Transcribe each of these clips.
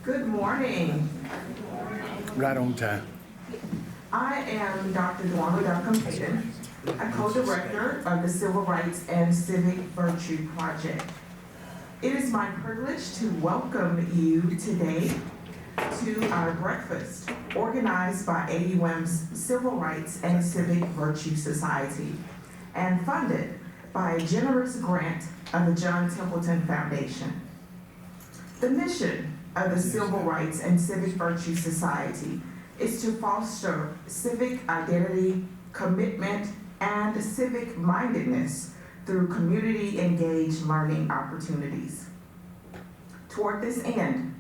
Good morning. Right on time. I am Dr. Dwanda Duncan, a co-director of the Civil Rights and Civic Virtue Project. It is my privilege to welcome you today to our breakfast organized by AUM's Civil Rights and Civic Virtue Society and funded by a generous grant of the John Templeton Foundation. The mission of the Civil Rights and Civic Virtue Society is to foster civic identity, commitment, and civic mindedness through community-engaged learning opportunities. Toward this end,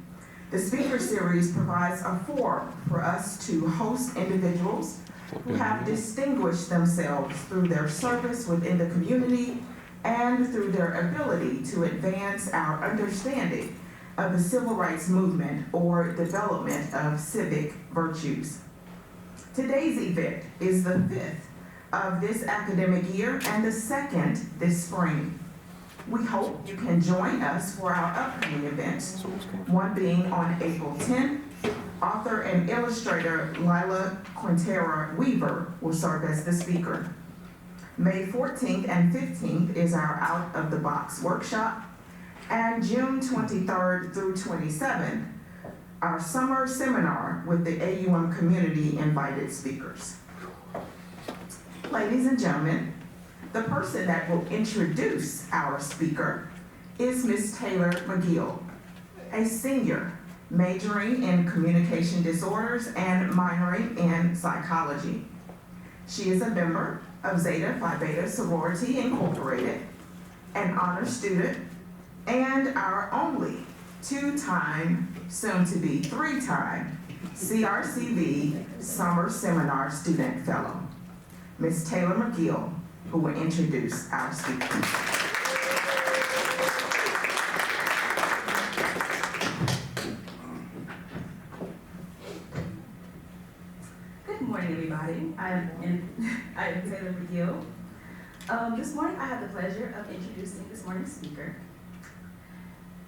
the Speaker Series provides a forum for us to host individuals who have distinguished themselves through their service within the community and through their ability to advance our understanding of the civil rights movement or development of civic virtues. Today's event is the fifth of this academic year and the second this spring. We hope you can join us for our upcoming events, one being on April 10th. Author and illustrator Lila Quintera Weaver will serve as the speaker. May 14th and 15th is our Out of the Box workshop, and June 23rd through 27th, our summer seminar with the AUM community invited speakers. Ladies and gentlemen, the person that will introduce our speaker is Ms. Taylor McGill, a senior majoring in communication disorders and minoring in psychology. She is a member of Zeta Phi Beta Sorority Incorporated, an honor student, and our only two-time, soon-to-be three-time, CRCV Summer Seminar Student Fellow, Ms. Taylor McGill, who will introduce our speaker. Good morning, everybody. I am Taylor McGill. This morning, I have the pleasure of introducing this morning's speaker.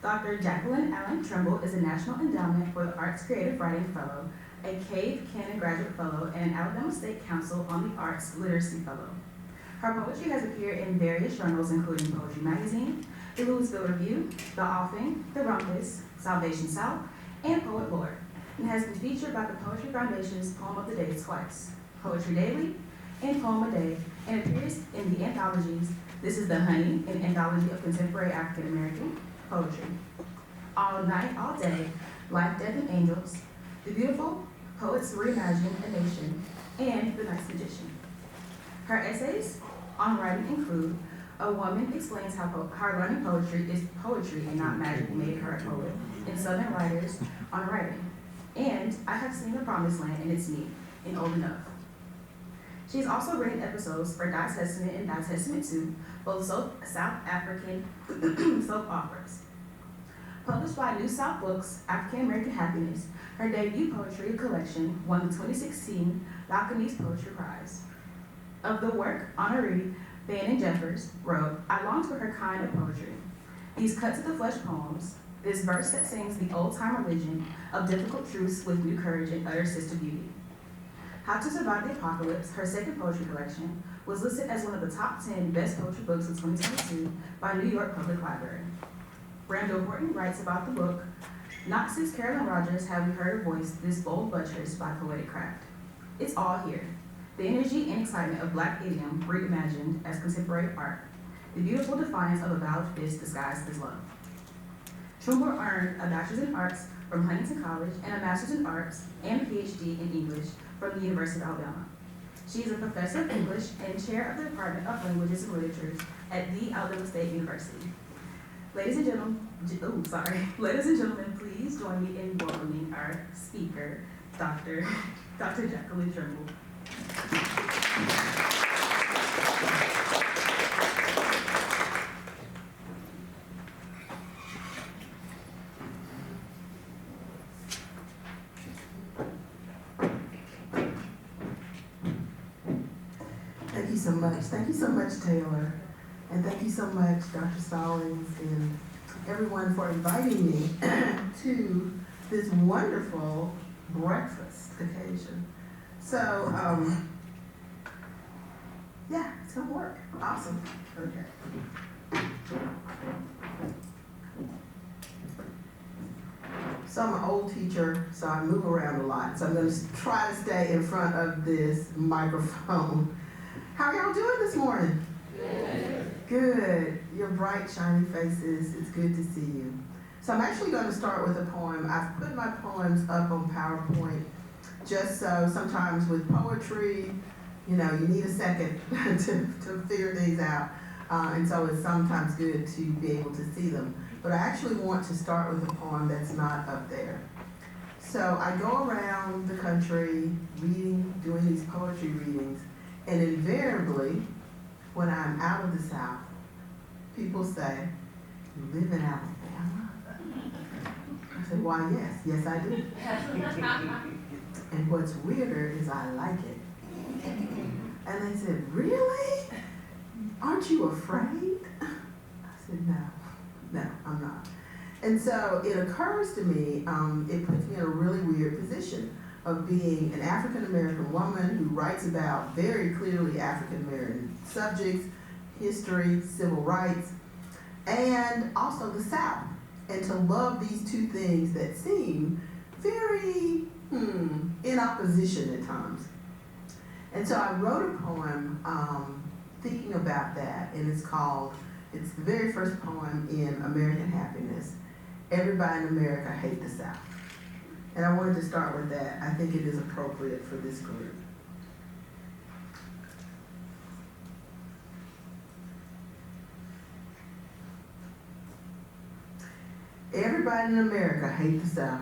Dr. Jacqueline Allen Trimble is a National Endowment for the Arts Creative Writing Fellow, a Cave Canon Graduate Fellow, and an Alabama State Council on the Arts Literacy Fellow. Her poetry has appeared in various journals, including Poetry Magazine, the Louisville Review, The Offing, The Rumpus, Salvation South, and Poet Lore, and has been featured by the Poetry Foundation's Poem of the Day twice, Poetry Daily, and Poem a Day, and appears in the anthologies This is the Honey, an anthology of contemporary African American poetry, All Night, All Day, Life, Death, and Angels, The Beautiful, Poets Reimagine a Nation, and The Nice Magician. Her essays on writing include A Woman Explains How Learning Poetry is Poetry and Not Magic Made Her a Poet, and Southern Writers on Writing, and I Have Seen the Promised Land and It's Me in Old Enough. She's also written episodes for Die Testament and Die Testament 2, both South African soap operas. Published by New South Books, African American Happiness, her debut poetry collection won the 2016 Balcony's Poetry Prize. Of the work, honoree Bannon Jeffers wrote, I longed for her kind of poetry. These cut-to-the-flesh poems, this verse that sings the old-time religion of difficult truths with new courage and utter sister beauty. How to Survive the Apocalypse, her second poetry collection, was listed as one of the top 10 best poetry books of 2022 by New York Public Library. Brando Horton writes about the book, Not Since Carolyn Rogers Have We Heard Her Voice This Bold Buttress by Poetic Craft. It's all here. The energy and excitement of Black idiom reimagined as contemporary art. The beautiful defiance of a bowed fist disguised as love. Trimble earned a bachelor's in arts from Huntington College and a master's in arts and a PhD in English from the University of Alabama. She is a professor of English and chair of the Department of Languages and Literatures at the Alabama State University. Ladies and gentlemen, please join me in welcoming our speaker, Dr. Jacqueline Trimble. so much. Thank you so much, Taylor. And thank you so much, Dr. Stallings, and everyone for inviting me to this wonderful breakfast occasion. So, yeah, it's gonna work. Awesome. Okay. So I'm an old teacher, so I move around a lot. So I'm going to try to stay in front of this microphone. How are y'all doing this morning? Good. Good. Your bright, shiny faces. It's good to see you. So I'm actually going to start with a poem. I've put my poems up on PowerPoint just so sometimes with poetry, you know, you need a second to figure things out. And so it's sometimes good to be able to see them. But I actually want to start with a poem that's not up there. So I go around the country reading, doing these poetry readings, and invariably, when I'm out of the South, people say, "You live in Alabama?" I said, "Why, yes, I do." And what's weirder is I like it. And they said, "Really? Aren't you afraid?" I said, no, I'm not. And so it occurs to me, it puts me in a really weird position of being an African-American woman who writes about very clearly African-American subjects, history, civil rights, and also the South. And to love these two things that seem very in opposition at times. And so I wrote a poem thinking about that, and it's the very first poem in American Happiness. Everybody in America hate the South. And I wanted to start with that. I think it is appropriate for this group. Everybody in America hate the South.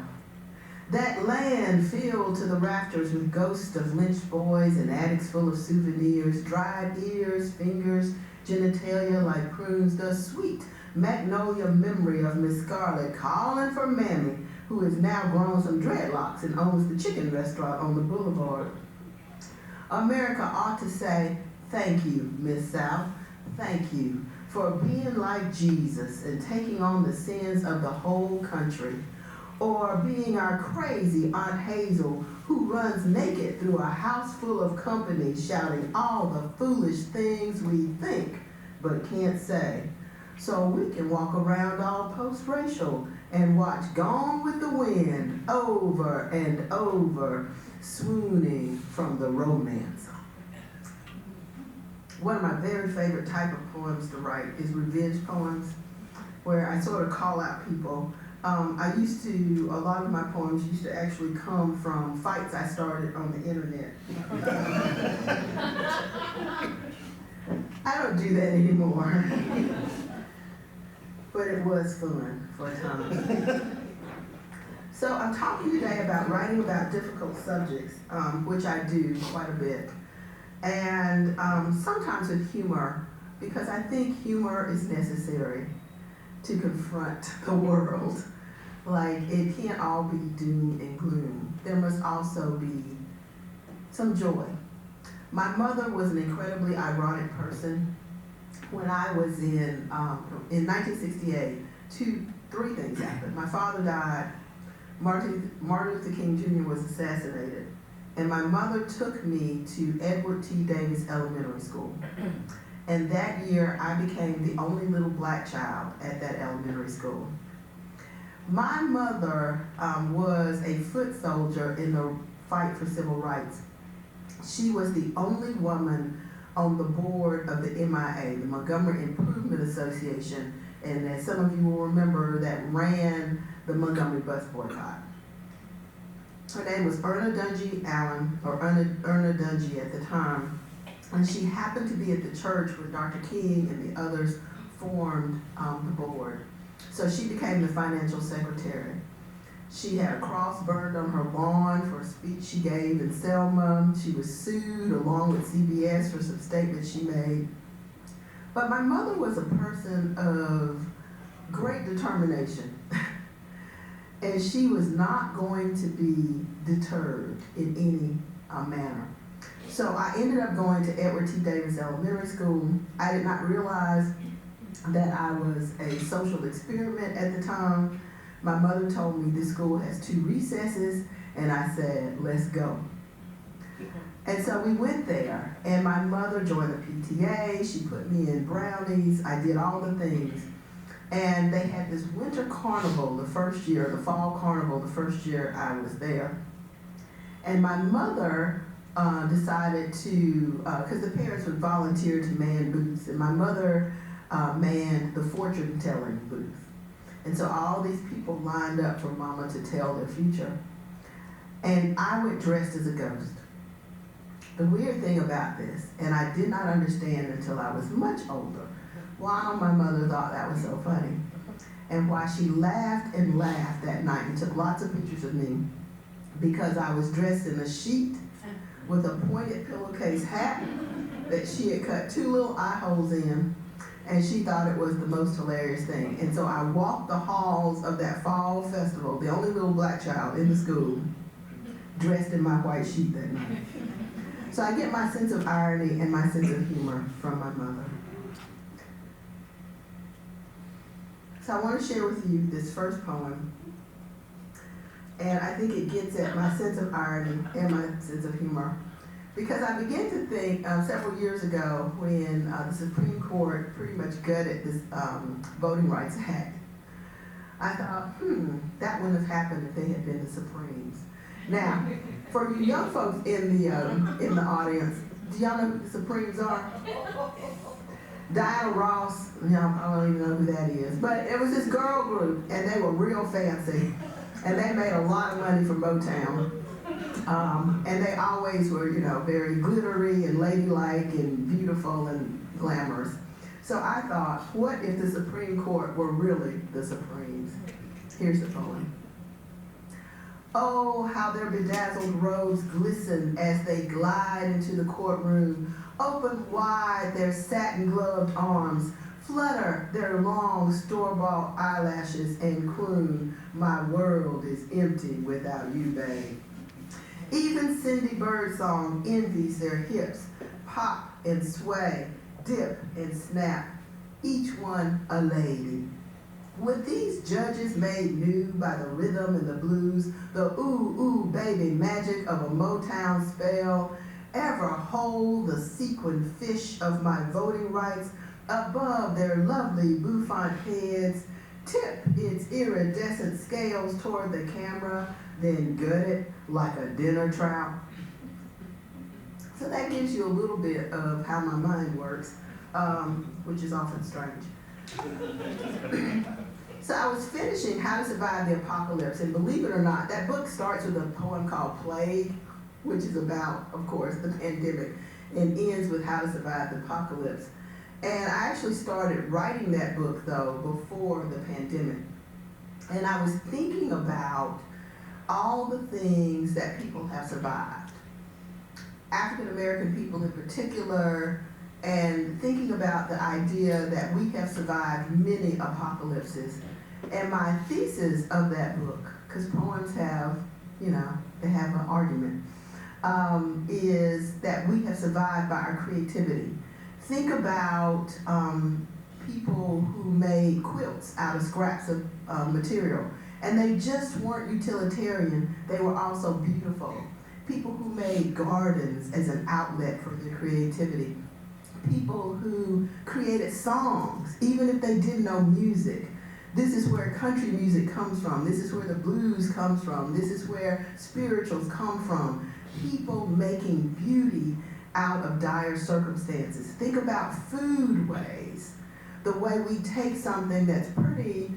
That land filled to the rafters with ghosts of lynched boys and attics full of souvenirs, dried ears, fingers, genitalia like prunes, the sweet magnolia memory of Miss Scarlett calling for Mammy, who has now grown some dreadlocks and owns the chicken restaurant on the boulevard. America ought to say, "Thank you, Miss South, thank you for being like Jesus and taking on the sins of the whole country." Or being our crazy Aunt Hazel, who runs naked through a house full of company shouting all the foolish things we think but can't say. So we can walk around all post-racial and watch Gone with the Wind over and over, swooning from the romance. One of my very favorite type of poems to write is revenge poems, where I sort of call out people. A lot of my poems used to actually come from fights I started on the internet. I don't do that anymore. But it was fun for a time. So I'm talking today about writing about difficult subjects, which I do quite a bit. And sometimes with humor, because I think humor is necessary to confront the world. Like, it can't all be doom and gloom. There must also be some joy. My mother was an incredibly ironic person. When I was in 1968, three things happened. My father died, Martin Luther King Jr. was assassinated, and my mother took me to Edward T. Davis Elementary School. And that year, I became the only little black child at that elementary school. My mother was a foot soldier in the fight for civil rights. She was the only woman on the board of the MIA, the Montgomery Improvement Association, and as some of you will remember, that ran the Montgomery bus boycott. Her name was Erna Dungy Allen, or Erna Dungy at the time. And she happened to be at the church where Dr. King and the others formed the board. So she became the financial secretary. She had a cross burned on her lawn for a speech she gave in Selma. She was sued along with CBS for some statements she made. But my mother was a person of great determination. And she was not going to be deterred in any manner. So I ended up going to Edward T. Davis Elementary School. I did not realize that I was a social experiment at the time. My mother told me this school has 2 recesses, and I said, let's go. And so we went there, and my mother joined the PTA. She put me in brownies. I did all the things. And they had this winter carnival the first year, the fall carnival the first year I was there. And my mother decided to, because the parents would volunteer to man booths, and my mother manned the fortune telling booth. And so all these people lined up for Mama to tell their future. And I went dressed as a ghost. The weird thing about this, and I did not understand until I was much older, why my mother thought that was so funny, and why she laughed and laughed that night and took lots of pictures of me, because I was dressed in a sheet with a pointed pillowcase hat that she had cut 2 little eye holes in, and she thought it was the most hilarious thing. And so I walked the halls of that fall festival, the only little black child in the school, dressed in my white sheet that night. So I get my sense of irony and my sense of humor from my mother. So I want to share with you this first poem, and I think it gets at my sense of irony and my sense of humor. Because I began to think several years ago when the Supreme Court pretty much gutted this Voting Rights Act, I thought, that wouldn't have happened if they had been the Supremes. Now, for you young folks in the audience, do y'all know who the Supremes are? Diana Ross, I don't even know who that is, but it was this girl group, and they were real fancy, and they made a lot of money from Motown. And they always were, very glittery and ladylike and beautiful and glamorous. So I thought, what if the Supreme Court were really the Supremes? Here's the poem. Oh, how their bedazzled robes glisten as they glide into the courtroom. Open wide their satin-gloved arms, flutter their long store-bought eyelashes and croon, my world is empty without you, babe. Even Cindy Birdsong envies their hips, pop and sway, dip and snap, each one a lady. Would these judges made new by the rhythm and the blues, the ooh, ooh, baby magic of a Motown spell, ever hold the sequined fish of my voting rights above their lovely bouffant heads, tip its iridescent scales toward the camera, then gut it like a dinner trout? So that gives you a little bit of how my mind works, which is often strange. So I was finishing How to Survive the Apocalypse, and believe it or not, that book starts with a poem called Plague, which is about, of course, the pandemic, and ends with How to Survive the Apocalypse. And I actually started writing that book, though, before the pandemic. And I was thinking about all the things that people have survived, African American people in particular, and thinking about the idea that we have survived many apocalypses. And my thesis of that book, because poems have, they have an argument, is that we have survived by our creativity. Think about people who made quilts out of scraps of material, and they just weren't utilitarian, they were also beautiful. People who made gardens as an outlet for their creativity. People who created songs, even if they didn't know music. This is where country music comes from. This is where the blues comes from. This is where spirituals come from. People making beauty out of dire circumstances. Think about food ways. The way we take something that's pretty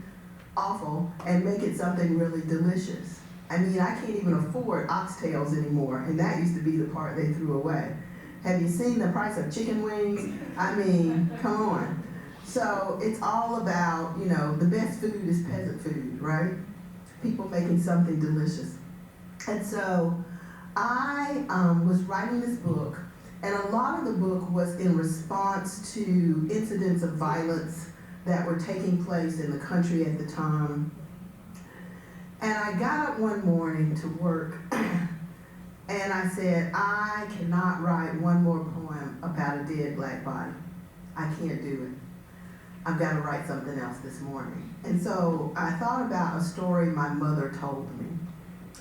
awful and make it something really delicious. I mean, I can't even afford oxtails anymore, and that used to be the part they threw away. Have you seen the price of chicken wings? I mean, come on. So it's all about, the best food is peasant food, right? People making something delicious. And so I was writing this book, and a lot of the book was in response to incidents of violence that were taking place in the country at the time. And I got up one morning to work, And I said, I cannot write one more poem about a dead black body. I can't do it. I've got to write something else this morning. And so I thought about a story my mother told me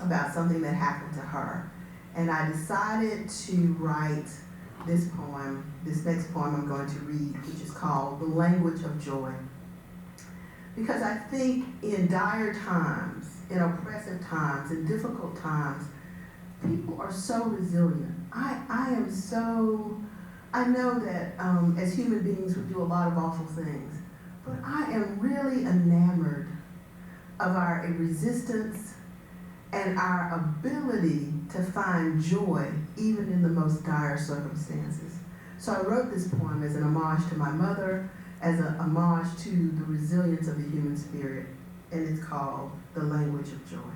about something that happened to her. And I decided to write this poem, this next poem I'm going to read, which is called The Language of Joy. Because I think in dire times, in oppressive times, in difficult times, people are so resilient. I know that as human beings we do a lot of awful things, but I am really enamored of our resistance and our ability to find joy even in the most dire circumstances. So I wrote this poem as an homage to my mother, as an homage to the resilience of the human spirit, and it's called The Language of Joy.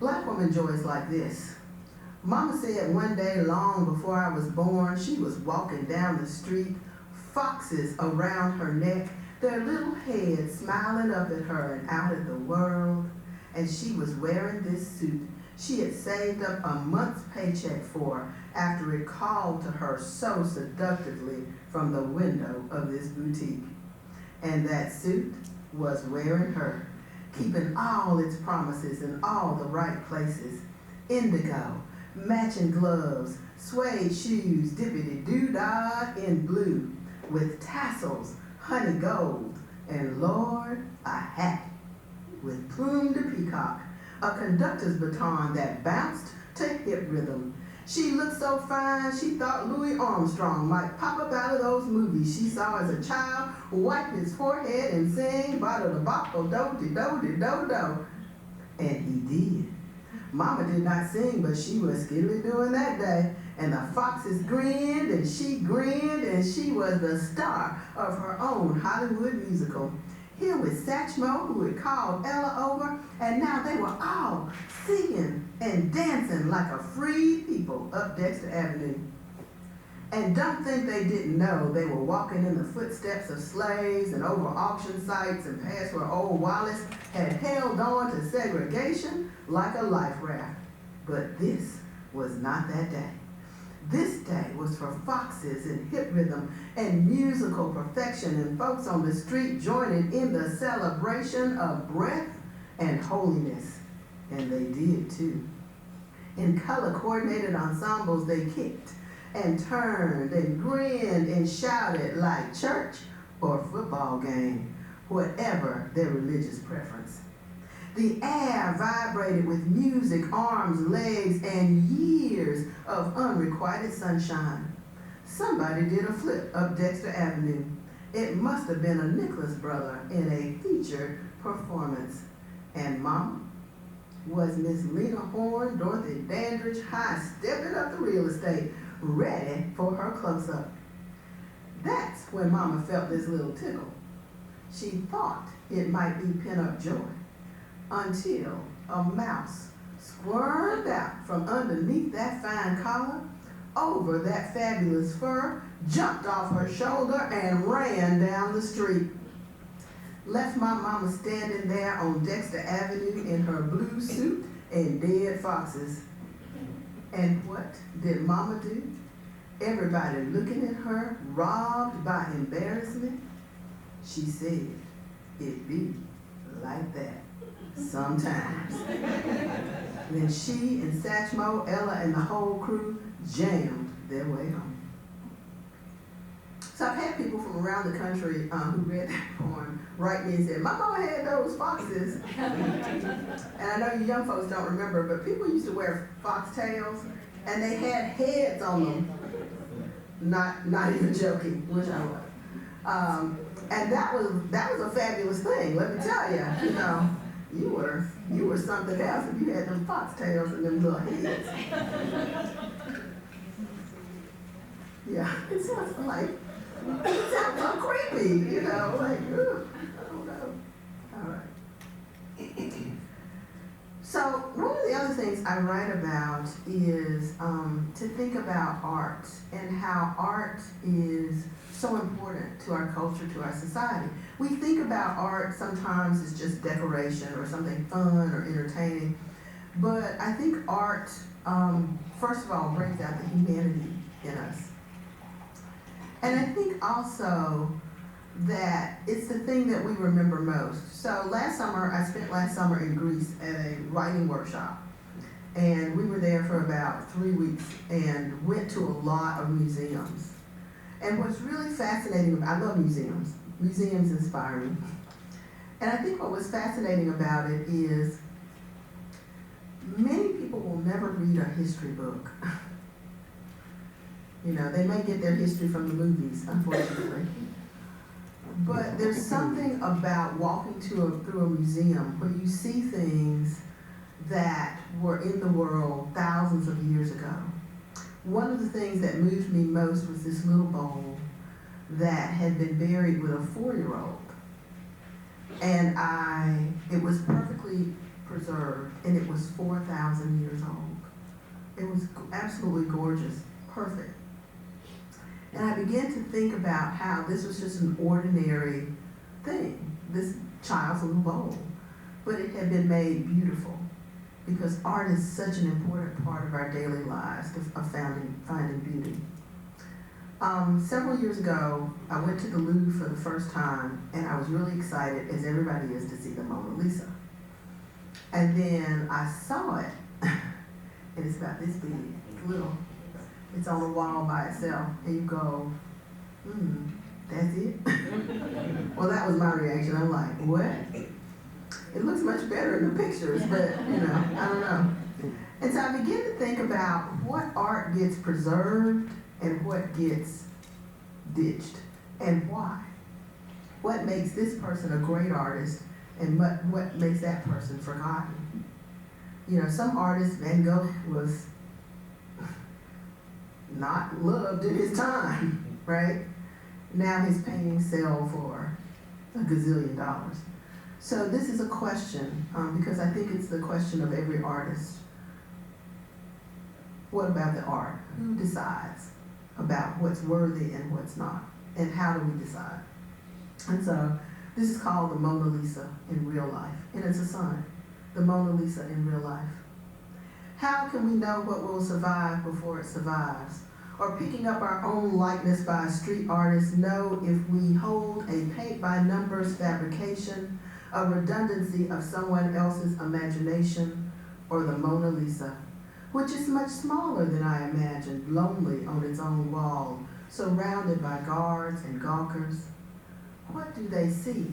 Black woman joy is like this. Mama said one day long before I was born, she was walking down the street, foxes around her neck, their little heads smiling up at her and out at the world, and she was wearing this suit she had saved up a month's paycheck for after it called to her so seductively from the window of this boutique. And that suit was wearing her, keeping all its promises in all the right places. Indigo, matching gloves, suede shoes, dippity-doo-dah in blue, with tassels, honey gold, and Lord, a hat with plume de peacock, a conductor's baton that bounced to hip rhythm. She looked so fine, she thought Louis Armstrong might pop up out of those movies she saw as a child, wipe his forehead and sing, ba-da-da-bop-o-do-de-do-de-do-do. And he did. Mama did not sing, but she was skiddly doing that day. And the foxes grinned, and she was the star of her own Hollywood musical. Here with Satchmo, who had called Ella over, and now they were all singing and dancing like a free people up Dexter Avenue. And don't think they didn't know they were walking in the footsteps of slaves and over auction sites and past where old Wallace had held on to segregation like a life raft. But this was not that day. This day was for foxes and hip rhythm and musical perfection and folks on the street joining in the celebration of breath and holiness. And they did too. In color-coordinated ensembles, they kicked and turned and grinned and shouted like church or football game, whatever their religious preference. The air vibrated with music, arms, legs, and years of unrequited sunshine. Somebody did a flip up Dexter Avenue. It must have been a Nicholas brother in a featured performance. And Mama was Miss Lena Horne, Dorothy Dandridge, high-stepping up the real estate, ready for her close-up. That's when Mama felt this little tickle. She thought it might be pin-up joy, until a mouse squirmed out from underneath that fine collar, over that fabulous fur, jumped off her shoulder, and ran down the street. Left my mama standing there on Dexter Avenue in her blue suit and dead foxes. And what did Mama do? Everybody looking at her, robbed by embarrassment. She said, "It be like that sometimes." Then she and Satchmo, Ella, and the whole crew jammed their way home. So I've had people from around the country who read that poem write me and said, "My mama had those foxes." And I know you young folks don't remember, but people used to wear fox tails, and they had heads on them. Not even joking, which I was. And that was a fabulous thing. Let me tell you, you were something else if you had them fox tails and them little heads. Yeah, it sounds so creepy, like, ugh, I don't know. All right. So one of the other things I I write about is to think about art and how art is so important to our culture, to our society. We think about art sometimes as just decoration or something fun or entertaining, but I think art, first of all, brings out the humanity in us. And I think also that it's the thing that we remember most. So last summer, I spent last summer in Greece at a writing workshop. And we were there for about 3 weeks and went to a lot of museums. And what's really fascinating, I love museums. Museums inspire me. And I think what was fascinating about it is many people will never read a history book. You know, they may get their history from the movies, unfortunately. But there's something about walking through a museum where you see things that were in the world thousands of years ago. One of the things that moved me most was this little bowl that had been buried with a 4-year-old. And it was perfectly preserved, and it was 4,000 years old. It was absolutely gorgeous, perfect. And I began to think about how this was just an ordinary thing, this child's little bowl, but it had been made beautiful because art is such an important part of our daily lives of finding beauty. Several years ago, I went to the Louvre for the first time, and I was really excited, as everybody is, to see the Mona Lisa. And then I saw it, and it's about this big, it's little. It's on a wall by itself, and you go, that's it? Well, that was my reaction. I'm like, what? It looks much better in the pictures, but, I don't know. And so I began to think about what art gets preserved and what gets ditched, and why. What makes this person a great artist, and what makes that person forgotten? Some artists, Van Gogh was not loved in his time, right? Now his paintings sell for $1 gazillion. So this is a question, because I think it's the question of every artist. What about the art? Who decides about what's worthy and what's not? And how do we decide? And so this is called the Mona Lisa in real life. And it's a sign, the Mona Lisa in real life. How can we know what will survive before it survives? Or picking up our own likeness by a street artist, know if we hold a paint-by-numbers fabrication, a redundancy of someone else's imagination, or the Mona Lisa, which is much smaller than I imagined, lonely on its own wall, surrounded by guards and gawkers. What do they see?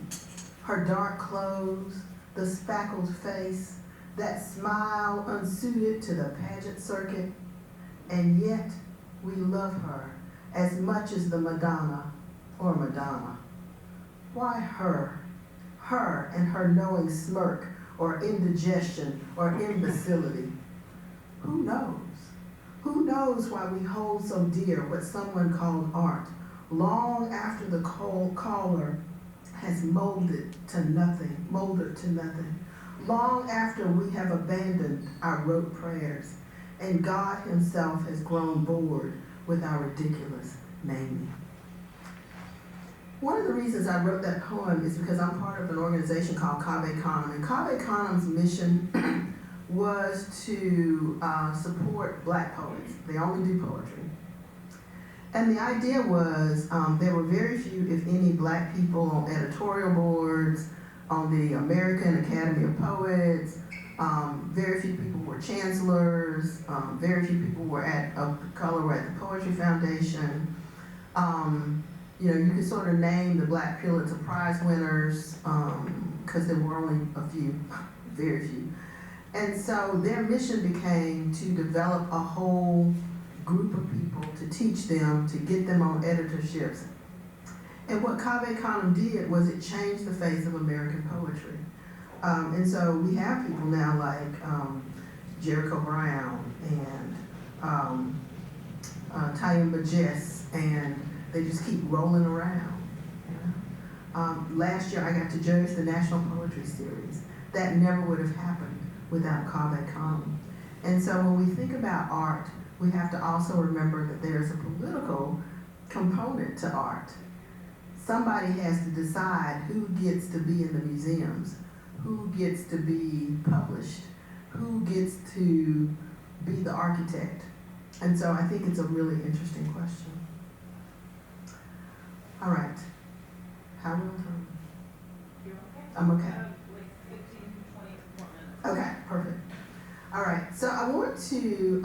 Her dark clothes, the spackled face, that smile unsuited to the pageant circuit, and yet we love her as much as the Madonna or Madonna. Why her? Her and her knowing smirk or indigestion or imbecility. Who knows? Who knows why we hold so dear what someone called art, long after the caller has molded to nothing, long after we have abandoned our rote prayers, and God himself has grown bored with our ridiculous naming. One of the reasons I wrote that poem is because I'm part of an organization called Cave Canem, and Cave Canem's mission was to support Black poets. They only do poetry. And the idea was there were very few, if any, Black people on editorial boards, on the American Academy of Poets. Very few people were chancellors. Very few people were of color were at the Poetry Foundation. You could sort of name the Black Pulitzer Prize winners because there were only a few, very few. And so their mission became to develop a whole group of people, to teach them, to get them on editorships. And what Cave Canem did was it changed the face of American poetry. And so we have people now like Jericho Brown and Tayumba Jess, and they just keep rolling around. Last year I got to judge the National Poetry Series. That never would have happened without Cave Canem. And so when we think about art, we have to also remember that there's a political component to art. Somebody has to decide who gets to be in the museums, who gets to be published, who gets to be the architect. And so I think it's a really interesting question. All right. How are we on time? You're okay. I'm okay. Like 15 to 20 more minutes. Okay, perfect. All right, so I want to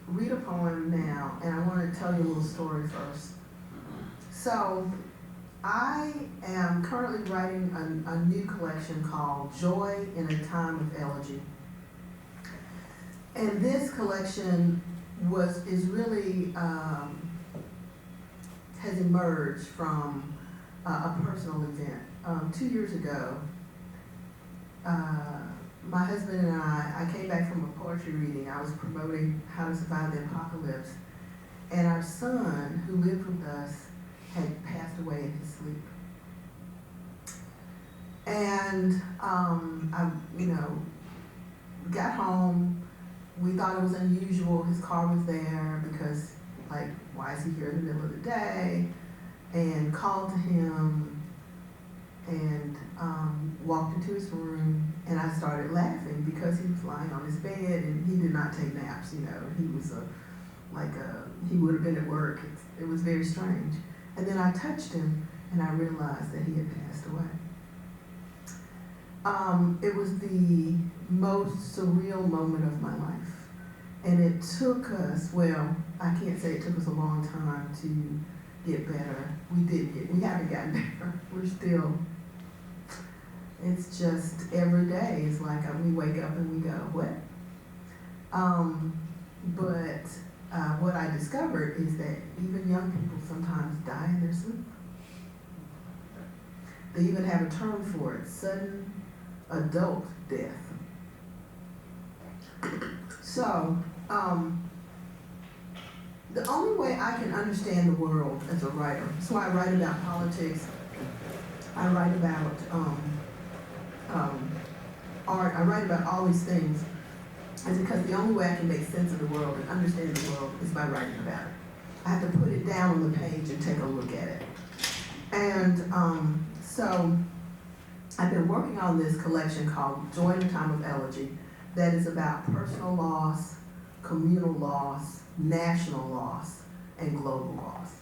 read a poem now, and I want to tell you a little story first. So I am currently writing a new collection called Joy in a Time of Elegy. And this collection is really, has emerged from a personal event. 2 years ago, my husband and I came back from a poetry reading. I was promoting How to Survive the Apocalypse. And our son, who lived with us, had passed away in his sleep. And I, got home. We thought it was unusual. His car was there because, like, why is he here in the middle of the day? And called to him and walked into his room, and I started laughing because he was lying on his bed and he did not take naps. He was he would have been at work. It was very strange. And then I touched him and I realized that he had passed away. It was the most surreal moment of my life. And it took us, well, I can't say it took us a long time to get better. We haven't gotten better. We're still, it's just every day. It's like we wake up and we go, what? But what I discovered is that even young people sometimes die in their sleep. They even have a term for it, sudden adult death. So, the only way I can understand the world as a writer, that's why I write about politics, I write about art, I write about all these things, is because the only way I can make sense of the world and understand the world is by writing about it. I have to put it down on the page and take a look at it. And so I've been working on this collection called Joy in a Time of Elegy that is about personal loss, communal loss, national loss, and global loss.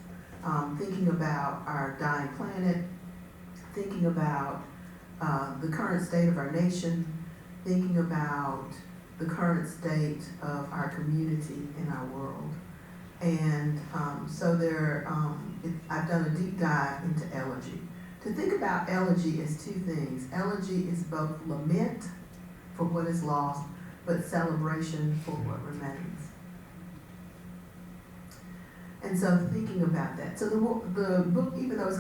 Thinking about our dying planet, thinking about the current state of our nation, thinking about the current state of our community and our world. And so I've done a deep dive into elegy. To think about elegy is two things. Elegy is both lament for what is lost, but celebration for what remains. And so thinking about that. So the book, even though it's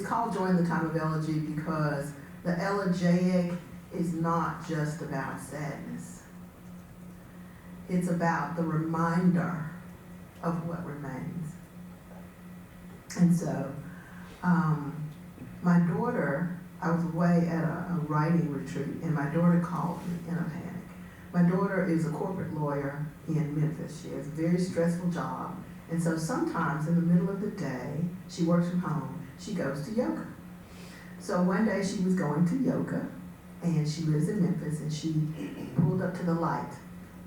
called Joy in the Time of Elegy because the elegiac is not just about sadness. It's about the reminder of what remains. And so, my daughter, I was away at a writing retreat, and my daughter called me in a panic. My daughter is a corporate lawyer in Memphis. She has a very stressful job. And so sometimes in the middle of the day, she works from home, she goes to yoga. So one day she was going to yoga, and she lives in Memphis, and she pulled up to the light.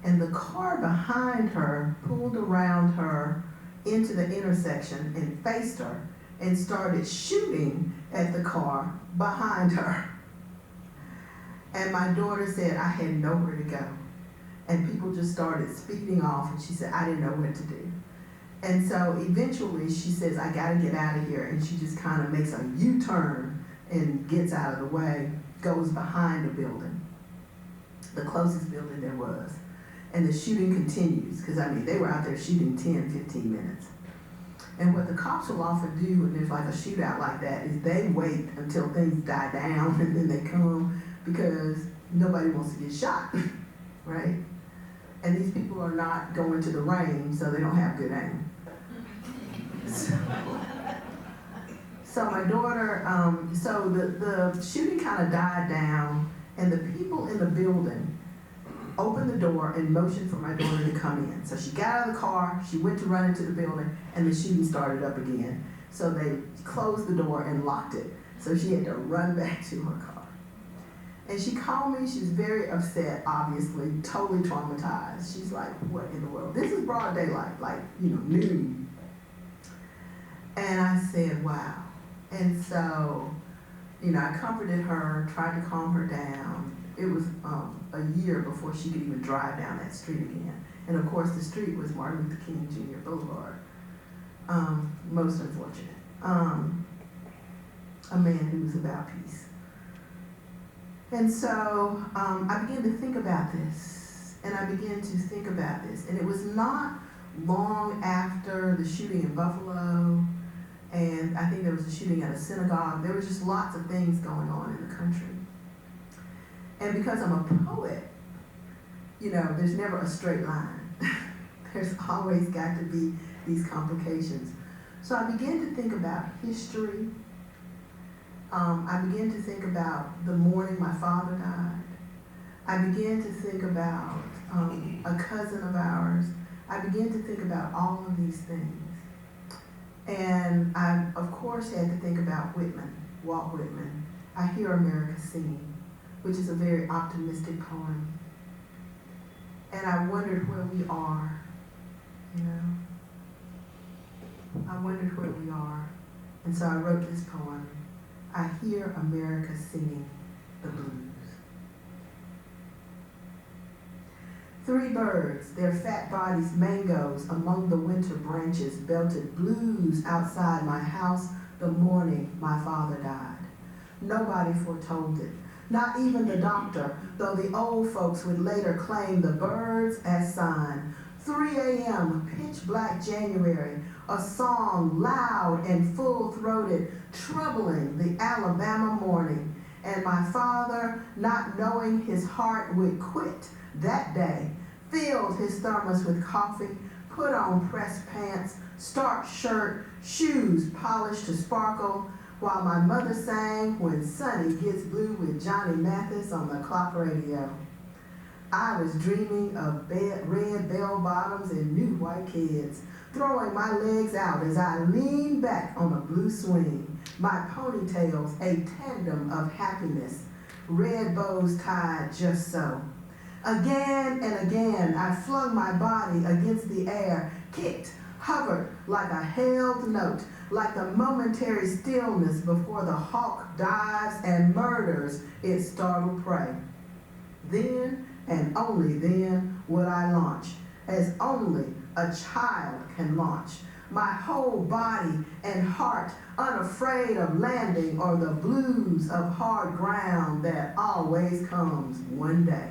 And the car behind her pulled around her into the intersection and faced her and started shooting at the car behind her. And my daughter said, I had nowhere to go. And people just started speeding off, and she said, I didn't know what to do. And so eventually she says, I gotta get out of here. And she just kind of makes a U-turn and gets out of the way, goes behind the building, the closest building there was. And the shooting continues, because they were out there shooting 10, 15 minutes. And what the cops will often do when there's like a shootout like that is they wait until things die down and then they come, because nobody wants to get shot, right? And these people are not going to the range, so they don't have good aim. So my daughter, so the shooting kind of died down, and the people in the building opened the door and motioned for my daughter to come in. So she got out of the car, she went to run into the building, and the shooting started up again. So they closed the door and locked it. So she had to run back to her car. And she called me, she was very upset, obviously, totally traumatized. She's like, what in the world? This is broad daylight, like, noon. And I said, wow. And so, I comforted her, tried to calm her down. It was a year before she could even drive down that street again. And of course, the street was Martin Luther King Jr. Boulevard. Most unfortunate. A man who was about peace. And so I began to think about this. And it was not long after the shooting in Buffalo, and I think there was a shooting at a synagogue. There was just lots of things going on in the country. And because I'm a poet, there's never a straight line. There's always got to be these complications. So I began to think about history. I began to think about the morning my father died. I began to think about a cousin of ours. I began to think about all of these things. And I, of course, had to think about Whitman, Walt Whitman. I Hear America Singing, which is a very optimistic poem. And I wondered where we are, I wondered where we are. And so I wrote this poem, I Hear America Singing the Blues. 3 birds, their fat bodies mangoes among the winter branches, belted blues outside my house the morning my father died. Nobody foretold it, not even the doctor, though the old folks would later claim the birds as sign. 3 a.m., pitch black January, a song loud and full-throated, troubling the Alabama morning. And my father, not knowing his heart would quit that day, filled his thermos with coffee, put on pressed pants, starched shirt, shoes polished to sparkle, while my mother sang When Sunny Gets Blue with Johnny Mathis on the clock radio. I was dreaming of red bell-bottoms and new white kids, throwing my legs out as I leaned back on a blue swing, my ponytails a tandem of happiness, red bows tied just so. Again and again, I flung my body against the air, kicked, hovered like a held note, like the momentary stillness before the hawk dives and murders its startled prey. Then, and only then, would I launch, as only a child can launch, my whole body and heart unafraid of landing or the blues of hard ground that always comes one day.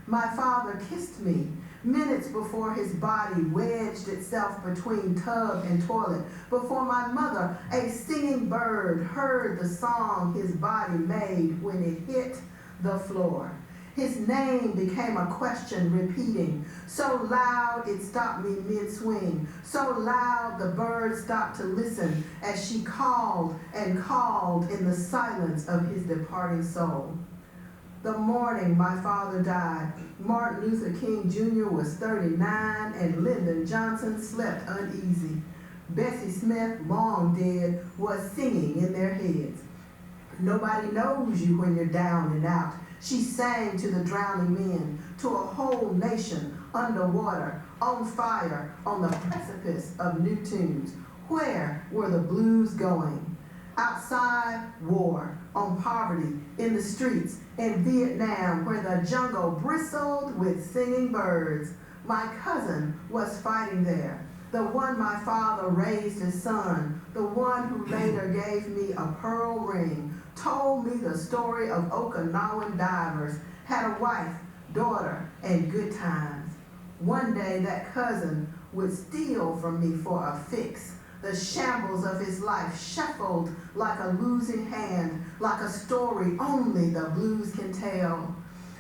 My father kissed me minutes before his body wedged itself between tub and toilet, before my mother, a singing bird, heard the song his body made when it hit the floor. His name became a question repeating, so loud it stopped me mid-swing, so loud the bird stopped to listen as she called and called in the silence of his departing soul. The morning my father died, Martin Luther King Jr. was 39 and Lyndon Johnson slept uneasy. Bessie Smith, long dead, was singing in their heads. Nobody knows you when you're down and out. She sang to the drowning men, to a whole nation underwater, on fire, on the precipice of new tunes. Where were the blues going? Outside, war, on poverty, in the streets, in Vietnam, where the jungle bristled with singing birds. My cousin was fighting there, the one my father raised his son, the one who later gave me a pearl ring, told me the story of Okinawan divers, had a wife, daughter, and good times. One day that cousin would steal from me for a fix. The shambles of his life shuffled like a losing hand, like a story only the blues can tell.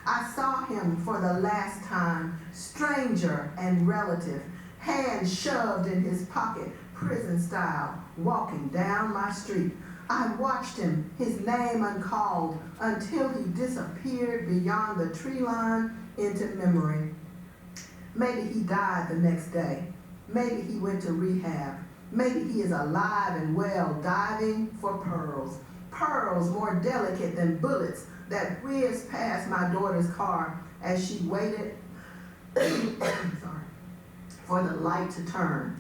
I saw him for the last time, stranger and relative, hands shoved in his pocket, prison style, walking down my street. I watched him, his name uncalled, until he disappeared beyond the tree line into memory. Maybe he died the next day. Maybe he went to rehab. Maybe he is alive and well, diving for pearls. Pearls more delicate than bullets that whizzed past my daughter's car as she waited for the light to turn.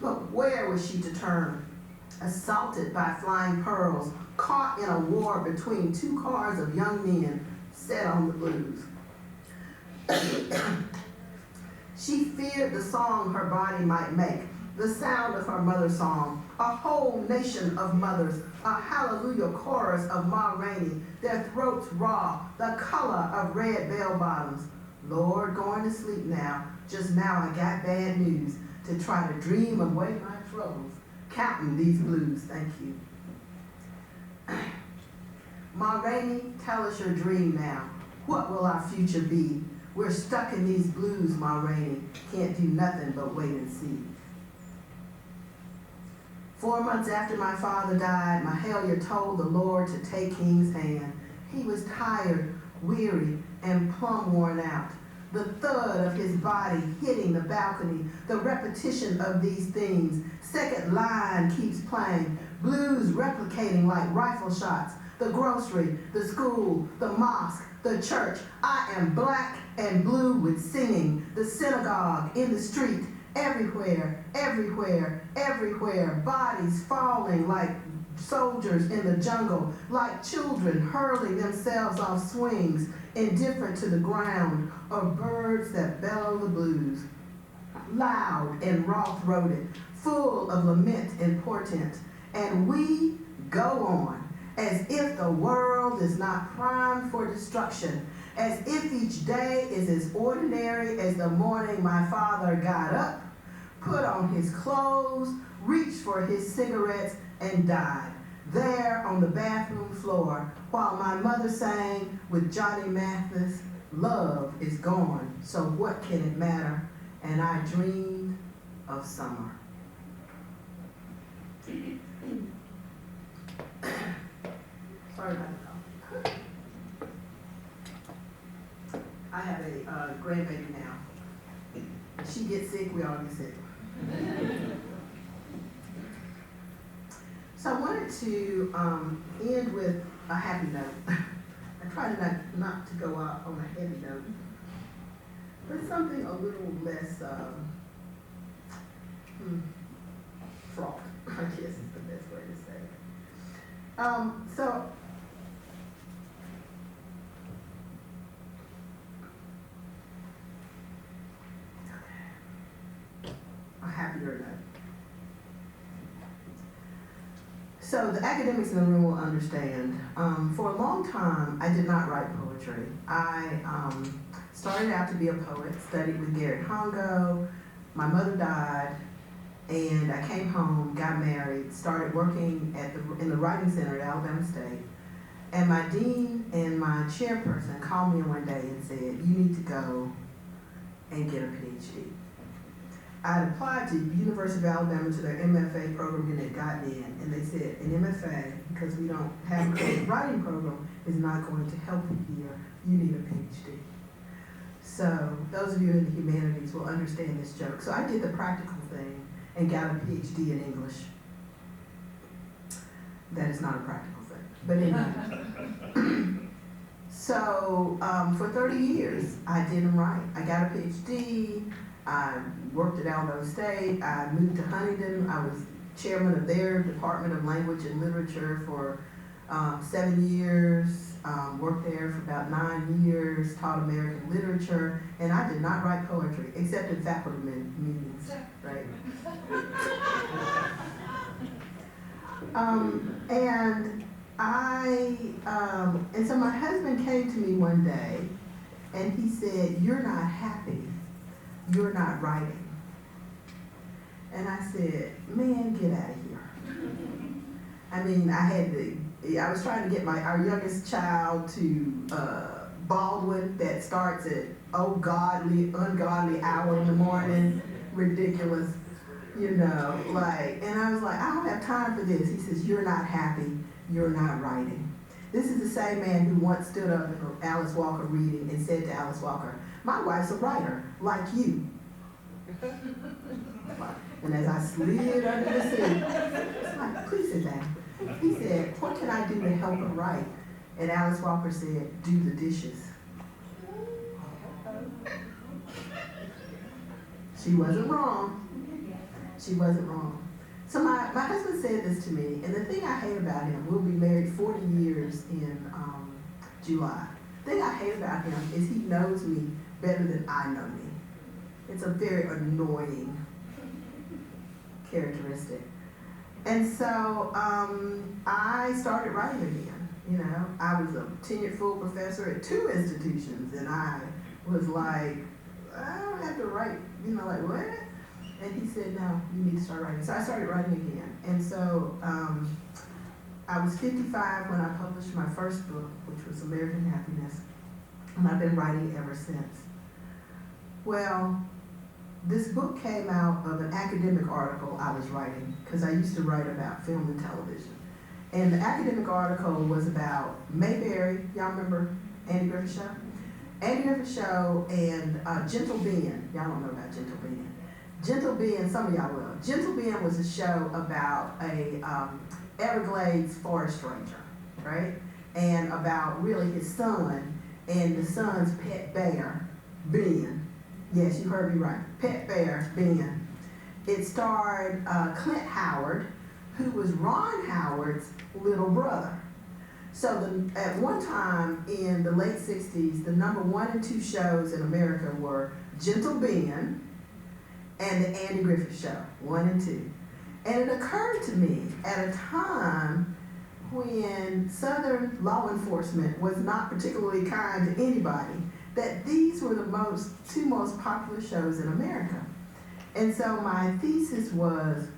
But where was she to turn? Assaulted by flying pearls, caught in a war between two cars of young men set on the blues. She feared the song her body might make, the sound of her mother's song, a whole nation of mothers, a hallelujah chorus of Ma Rainey, their throats raw, the color of red bell-bottoms. Lord, going to sleep now. Just now I got bad news to try to dream away my troubles, counting these blues. Thank you. Ma Rainey, tell us your dream now. What will our future be? We're stuck in these blues, Ma Rainey. Can't do nothing but wait and see. 4 months after my father died, Mahalia told the Lord to take King's hand. He was tired, weary, and plumb worn out. The thud of his body hitting the balcony, the repetition of these themes. Second line keeps playing, blues replicating like rifle shots. The grocery, the school, the mosque, the church. I am black and blue with singing. The synagogue, in the street, everywhere, everywhere, everywhere. Bodies falling like soldiers in the jungle, like children hurling themselves off swings, indifferent to the ground, or birds that bellow the blues. Loud and raw-throated, full of lament and portent. And we go on, as if the world is not primed for destruction, as if each day is as ordinary as the morning my father got up, put on his clothes, reached for his cigarettes, and died, there on the bathroom floor, while my mother sang with Johnny Mathis, love is gone, so what can it matter? And I dreamed of summer. Sorry about that. I have a grandbaby now. She gets sick, we all get sick. So I wanted to end with a happy note. I try not to go out on a heavy note, but something a little less fraught, I guess is the best way to say it. So a happier note. So the academics in the room will understand. For a long time, I did not write poetry. I started out to be a poet, studied with Garrett Hongo. My mother died, and I came home, got married, started working in the Writing Center at Alabama State. And my dean and my chairperson called me one day and said, you need to go and get a PhD. I had applied to University of Alabama to their MFA program and had gotten in, and they said an MFA, because we don't have a creative writing program, is not going to help you here. You need a PhD. So those of you in the humanities will understand this joke. So I did the practical thing and got a PhD in English. That is not a practical thing, but anyway. So for 30 years, I didn't write. I got a PhD. I worked at Alabama State. I moved to Huntington. I was chairman of their Department of Language and Literature for 7 years. Worked there for about 9 years, taught American literature, and I did not write poetry, except in faculty meetings, right? And so my husband came to me one day, and he said, "You're not happy. You're not writing." And I said, "Man, get out of here." I mean, I was trying to get our youngest child to Baldwin, that starts at ungodly hour in the morning, ridiculous, and I was like, I don't have time for this. He says, "You're not happy, you're not writing." This is the same man who once stood up in an Alice Walker reading and said to Alice Walker, "My wife's a writer, like you." And as I slid under the seat, it's like, "Please sit down." He said, "What can I do to help her write?" And Alice Walker said, "Do the dishes." She wasn't wrong. She wasn't wrong. So my husband said this to me, and the thing I hate about him, we'll be married 40 years in July. The thing I hate about him is he knows me better than I know me. It's a very annoying characteristic. And so I started writing again. You know, I was a tenured full professor at 2 institutions, and I was like, I don't have to write, you know, like what? And he said, "No, you need to start writing." So I started writing again. And so I was 55 when I published my first book, which was American Happiness. And I've been writing ever since. Well, this book came out of an academic article I was writing, because I used to write about film and television. And the academic article was about Mayberry. Y'all remember Andy Griffith Show? Andy Griffith Show and Gentle Ben. Y'all don't know about Gentle Ben. Gentle Ben, some of y'all will. Gentle Ben was a show about a Everglades forest ranger, right? And about really his son and the son's pet bear, Ben. Yes, you heard me right. Pet bear, Ben. It starred Clint Howard, who was Ron Howard's little brother. So at one time in the late 60s, the number 1 and 2 shows in America were Gentle Ben and the Andy Griffith Show, 1 and 2. And it occurred to me at a time when Southern law enforcement was not particularly kind to anybody, that these were the 2 most popular shows in America. And so my thesis was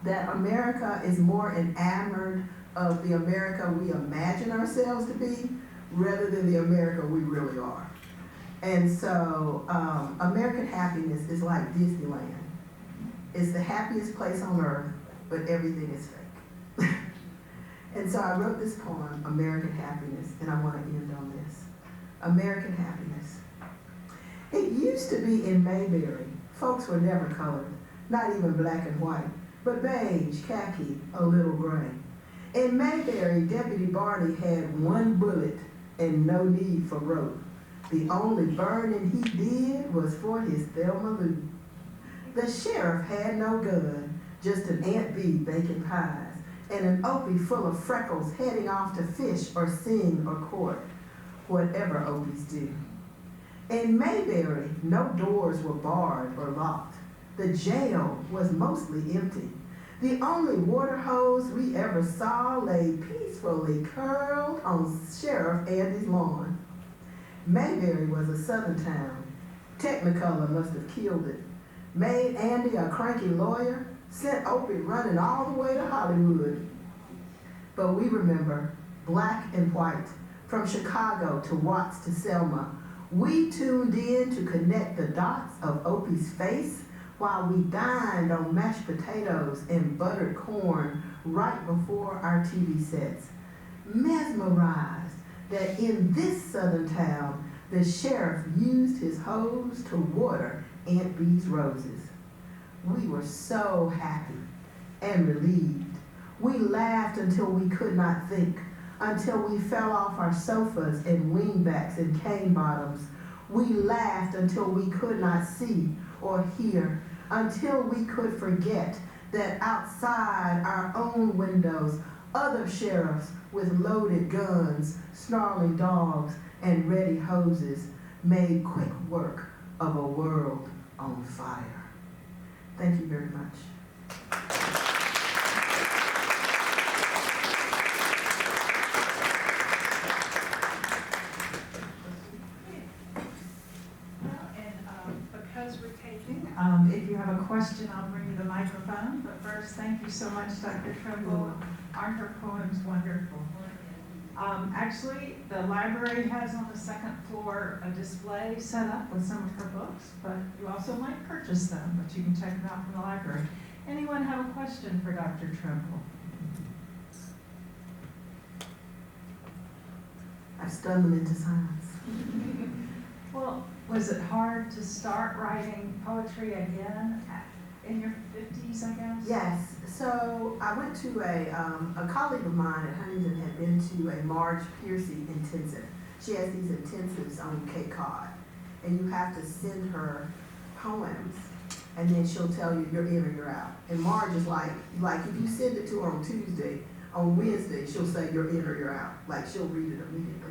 that America is more enamored of the America we imagine ourselves to be, rather than the America we really are. And so American happiness is like Disneyland. It's the happiest place on earth, but everything is fake. And so I wrote this poem, American Happiness, and I want to end on this. American happiness. It used to be in Mayberry, folks were never colored, not even black and white, but beige, khaki, a little gray. In Mayberry, Deputy Barney had 1 bullet and no need for rope. The only burning he did was for his Thelma Lou. The sheriff had no gun, just an Aunt Bee baking pies, and an Opie full of freckles heading off to fish or sing or court, whatever Opies do. In Mayberry, no doors were barred or locked. The jail was mostly empty. The only water hose we ever saw lay peacefully curled on Sheriff Andy's lawn. Mayberry was a southern town. Technicolor must have killed it. Made Andy a cranky lawyer, sent Opie running all the way to Hollywood. But we remember, black and white, from Chicago to Watts to Selma, we tuned in to connect the dots of Opie's face while we dined on mashed potatoes and buttered corn right before our TV sets. Mesmerized that in this southern town, the sheriff used his hose to water Aunt Bee's roses. We were so happy and relieved. We laughed until we could not think, until we fell off our sofas and wingbacks and cane bottoms. We laughed until we could not see or hear, until we could forget that outside our own windows, other sheriffs with loaded guns, snarling dogs, and ready hoses made quick work of a world on fire. Thank you very much. Because we're taping, if you have a question, I'll bring you the microphone. But first, thank you so much, Dr. Trimble. Aren't her poems wonderful? Actually, the library has on the 2nd floor a display set up with some of her books, but you also might purchase them, but you can check them out from the library. Anyone have a question for Dr. Trimble? I've stunned them into silence. Well, was it hard to start writing poetry again in your 50s, I guess? Yes, so I went to a colleague of mine at Huntington had been to a Marge Piercy intensive. She has these intensives on Cape Cod, and you have to send her poems, and then she'll tell you you're in or you're out. And Marge is like if you send it to her on Tuesday, on Wednesday, she'll say you're in or you're out. Like, she'll read it immediately.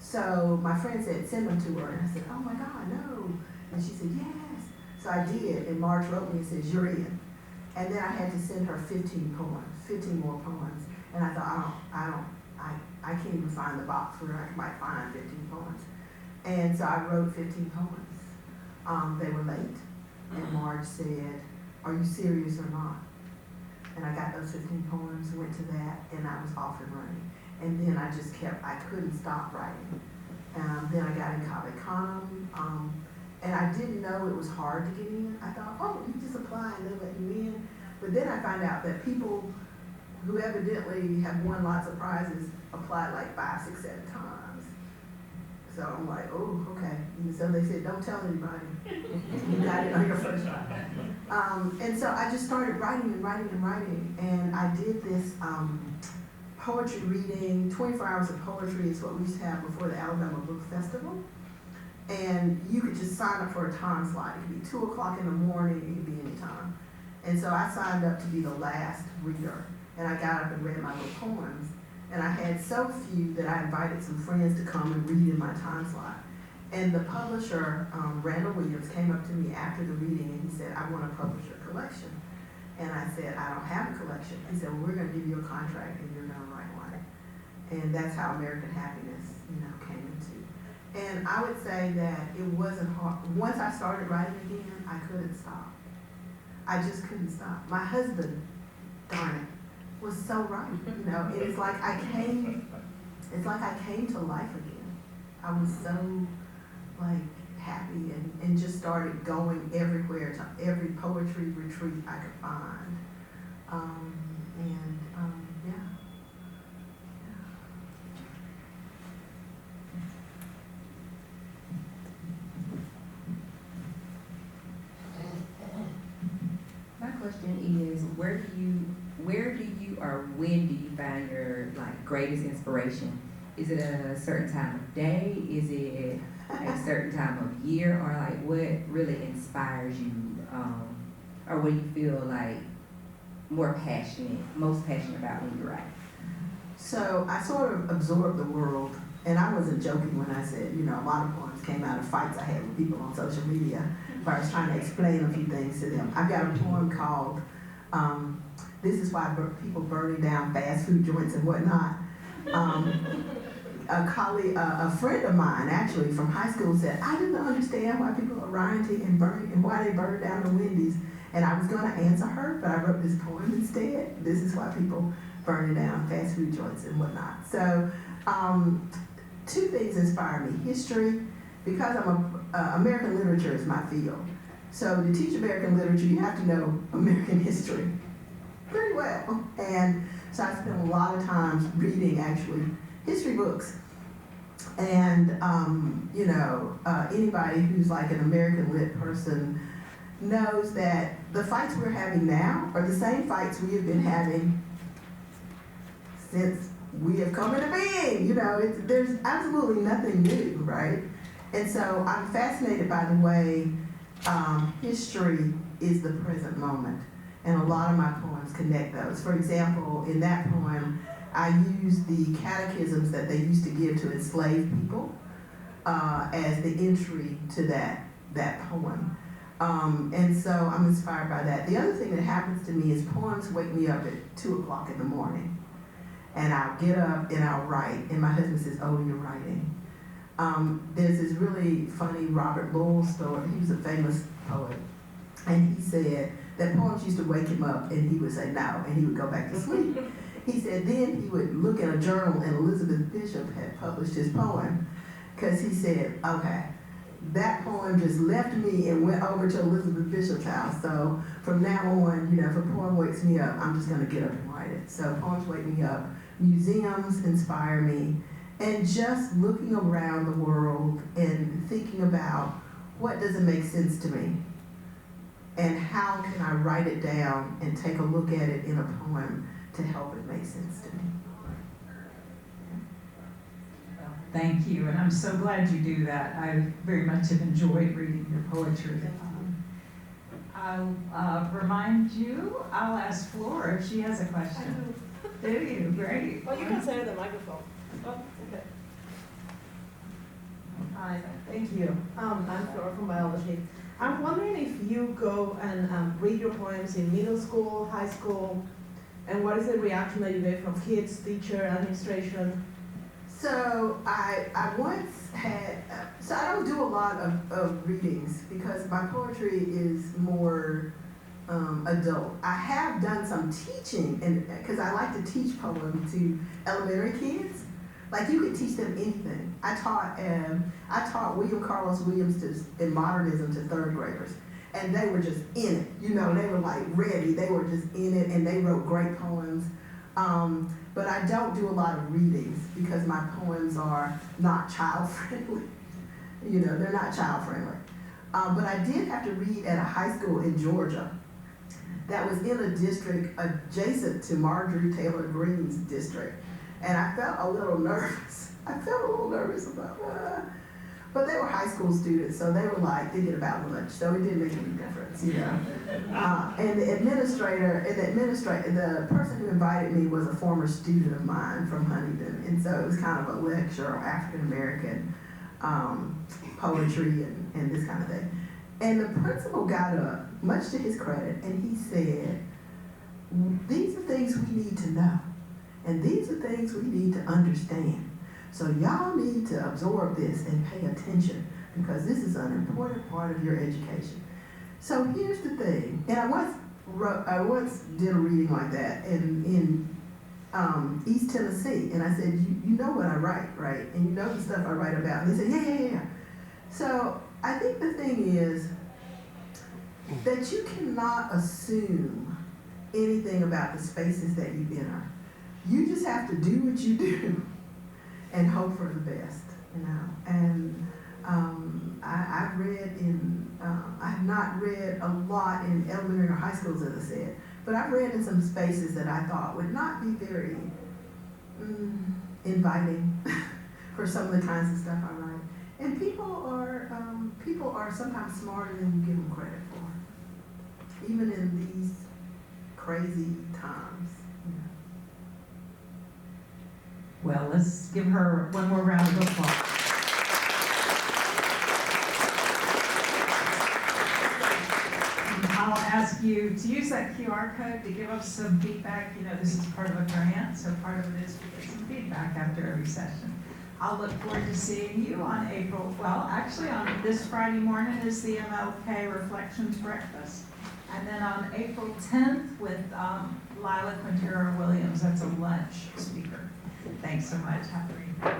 So my friend said, send them to her. And I said, oh my God, no. And she said, yes. So I did, and Marge wrote me and says, you're in. And then I had to send her 15 more poems. And I thought, I can't even find the box where I might find 15 poems. And so I wrote 15 poems. They were late. And Marge said, are you serious or not? And I got those 15 poems, went to that, and I was off and running. And then I couldn't stop writing. Then I got in Cave Canem, and I didn't know it was hard to get in. I thought, oh, you just apply and they'll let you in. But then I found out that people who evidently have won lots of prizes applied like 5, 6, 7 times. So I'm like, oh, okay. And so they said, don't tell anybody. You got it on your first try. And so I just started writing and writing and writing. And I did this poetry reading, 24 hours of poetry is what we used to have before the Alabama Book Festival. And you could just sign up for a time slot. It could be 2 o'clock in the morning, it could be any time. And so I signed up to be the last reader. And I got up and read my little poems. And I had so few that I invited some friends to come and read in my time slot. And the publisher, Randall Williams, came up to me after the reading and he said, I want to publish your collection. And I said, I don't have a collection. He said, well, we're going to give you a contract and you're going to write one. And that's how American Happiness, came into. And I would say that it wasn't hard. Once I started writing again, I couldn't stop. I just couldn't stop. My husband, darn it, was so right. It's like I came to life again. I was so happy and just started going everywhere to every poetry retreat I could find. Yeah. My question is, where do you or when do you find your greatest inspiration? Is it a certain time of day? Is it a certain time of year? Or what really inspires you? Or what do you feel most passionate about when you write? So I sort of absorbed the world, and I wasn't joking when I said, a lot of poems came out of fights I had with people on social media where I was trying to explain a few things to them. I've got a poem called, This is Why People Burning Down Fast Food Joints and Whatnot. A friend of mine actually from high school said, I didn't understand why people are rioting and burning and why they burn down the Wendy's. And I was going to answer her, but I wrote this poem instead. This is why people burning down fast food joints and whatnot. So 2 things inspire me. History, because American literature is my field. So to teach American literature, you have to know American history pretty well. And so I spent a lot of times reading actually history books. And anybody who's an American lit person knows that the fights we're having now are the same fights we have been having since we have come into being. There's absolutely nothing new, right? And so I'm fascinated by the way history is the present moment. And a lot of my poems connect those. For example, in that poem, I use the catechisms that they used to give to enslaved people as the entry to that poem. And so I'm inspired by that. The other thing that happens to me is poems wake me up at 2 o'clock in the morning. And I'll get up and I'll write. And my husband says, oh, you're writing. There's this really funny Robert Lowell story. He was a famous poet. And he said that poems used to wake him up and he would say no, and he would go back to sleep. He said then he would look in a journal and Elizabeth Bishop had published his poem because he said, okay, that poem just left me and went over to Elizabeth Bishop's house. So from now on, if a poem wakes me up, I'm just going to get up and write it. So poems wake me up. Museums inspire me. and just looking around the world and thinking about what doesn't make sense to me and how can I write it down and take a look at it in a poem to help it make sense to me. Thank you, and I'm so glad you do that. I very much have enjoyed reading your poetry. I'll remind you, I'll ask Flora if she has a question. Do you? Great. Well, you can say it in the microphone. Oh, okay. Hi, thank you. I'm Flora from biology. I'm wondering if you go and read your poems in middle school, high school, and what is the reaction that you get from kids, teacher, administration? So I once had, so I don't do a lot of readings because my poetry is more adult. I have done some teaching, and because I like to teach poems to elementary kids. Like you could teach them anything. I taught William Carlos Williams in modernism to third graders, and they were just in it. You know, they were like ready. They were just in it, and they wrote great poems. But I don't do a lot of readings because my poems are not child friendly. You know, they're not child friendly. But I did have to read at a high school in Georgia that was in a district adjacent to Marjorie Taylor Greene's district. And I felt a little nervous. About but they were high school students, so they were like thinking about lunch, so it didn't make any difference, you know. And the person who invited me was a former student of mine from Huntington, and so it was kind of a lecture on African American poetry and this kind of thing. And the principal got up, much to his credit, and he said, "These are things we need to know, and these are things we need to understand. So y'all need to absorb this and pay attention because this is an important part of your education." So here's the thing, and I once did a reading like that in East Tennessee, and I said, you know what I write, right? And you know the stuff I write about. And they said, yeah. So I think the thing is that you cannot assume anything about the spaces that you enter. You just have to do what you do and hope for the best, you know. And I've read I have not read a lot in elementary or high schools, as I said, but I've read in some spaces that I thought would not be very inviting for some of the kinds of stuff I write. And people are sometimes smarter than you give them credit for, even in these crazy times. Well, let's give her one more round of applause. I'll ask you to use that QR code to give us some feedback. You know, this is part of a grant, so part of it is we get some feedback after every session. I'll look forward to seeing you on on this Friday morning is the MLK Reflections Breakfast. And then on April 10th with Lila Quintero Williams, that's a lunch speaker. Thanks so much. Have a great day.